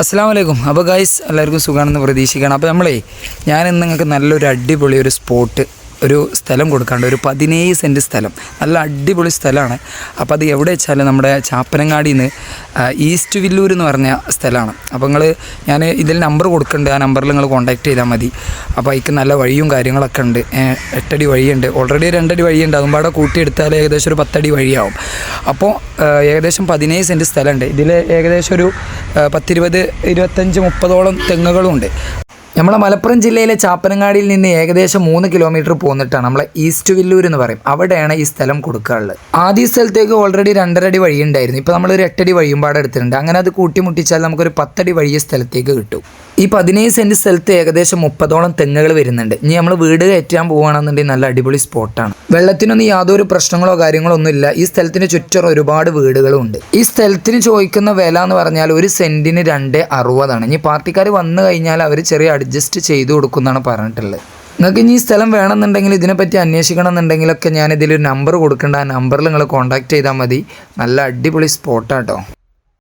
അസ്സലാമു അലൈക്കും. അപ്പോൾ ഗൈസ് എല്ലാവർക്കും സുഖമാണെന്ന് പ്രതീക്ഷിക്കണം. അപ്പോൾ ഞാൻ ഇന്ന് നിങ്ങൾക്ക് നല്ലൊരു അടിപൊളി ഒരു സ്പോട്ട്, ഒരു സ്ഥലം കൊടുക്കാണ്ട്, ഒരു 17 സെൻറ്റ് സ്ഥലം, നല്ല അടിപൊളി സ്ഥലമാണ്. അപ്പോൾ അത് എവിടെ വെച്ചാൽ നമ്മുടെ ചാപ്പനങ്ങാടിയിൽ നിന്ന് ഈസ്റ്റ് വില്ലൂർ എന്ന് പറഞ്ഞ സ്ഥലമാണ്. അപ്പോൾ ഞാൻ ഇതിൽ നമ്പർ കൊടുക്കുന്നുണ്ട്, ആ നമ്പറിൽ നിങ്ങൾ കോൺടാക്ട് ചെയ്താൽ മതി. അപ്പോൾ അതിക്ക് നല്ല വഴിയും കാര്യങ്ങളൊക്കെ ഉണ്ട്. 8 അടി വഴിയുണ്ട്, ഓൾറെഡി 2 അടി വഴിയുണ്ട്. അതും പാടെ കൂട്ടിയെടുത്താൽ ഏകദേശം ഒരു 10 അടി വഴിയാവും. അപ്പോൾ ഏകദേശം 17 സെൻറ്റ് സ്ഥലമുണ്ട്. ഇതിൽ ഏകദേശം ഒരു 10, 20, 25, 30ഓളം തെങ്ങുകളുണ്ട്. നമ്മളെ മലപ്പുറം ജില്ലയിലെ ചാപ്പനങ്ങാടിയിൽ നിന്ന് ഏകദേശം 3 കിലോമീറ്റർ പോന്നിട്ടാണ് നമ്മളെ ഈസ്റ്റ് വില്ലൂർ എന്ന് പറയും, അവിടെയാണ് ഈ സ്ഥലം കൊടുക്കാറുള്ളത്. ആദ്യ സ്ഥലത്തേക്ക് ഓൾറെഡി 2.5 അടി വഴി ഉണ്ടായിരുന്നു. ഇപ്പോൾ നമ്മളൊരു 8 അടി വഴിയും പാടെ എടുത്തിട്ടുണ്ട്. അങ്ങനെ അത് കൂട്ടിമുട്ടിച്ചാൽ നമുക്കൊരു 10 അടി വഴിയ സ്ഥലത്തേക്ക് കിട്ടും. ഈ 17 സെൻറ്റ് സ്ഥലത്ത് ഏകദേശം 30ഓളം തെങ്ങുകൾ വരുന്നുണ്ട്. ഇനി നമ്മൾ വീട് കയറ്റാൻ പോവുകയാണെന്നുണ്ടെങ്കിൽ നല്ല അടിപൊളി സ്പോട്ടാണ്. വെള്ളത്തിനൊന്നും യാതൊരു പ്രശ്നങ്ങളോ കാര്യങ്ങളോ ഒന്നുമില്ല. ഈ സ്ഥലത്തിന് ചുറ്റും ഒരുപാട് വീടുകളും ഉണ്ട്. ഈ സ്ഥലത്തിന് ചോദിക്കുന്ന വില എന്ന് പറഞ്ഞാൽ ഒരു സെൻറ്റിന് 2.60. ഇനി പാർട്ടിക്കാർ വന്നു കഴിഞ്ഞാൽ അവർ ചെറിയ അഡ്ജസ്റ്റ് ചെയ്ത് കൊടുക്കുമെന്നാണ് പറഞ്ഞിട്ടുള്ളത്. നിങ്ങൾക്ക് ഇനി ഈ സ്ഥലം വേണമെന്നുണ്ടെങ്കിൽ, ഇതിനെപ്പറ്റി അന്വേഷിക്കണം എന്നുണ്ടെങ്കിലൊക്കെ ഞാൻ ഇതിലൊരു നമ്പർ കൊടുക്കേണ്ട, ആ നമ്പറിൽ നിങ്ങൾ കോൺടാക്ട് ചെയ്താൽ മതി. നല്ല അടിപൊളി സ്പോട്ടാട്ടോ.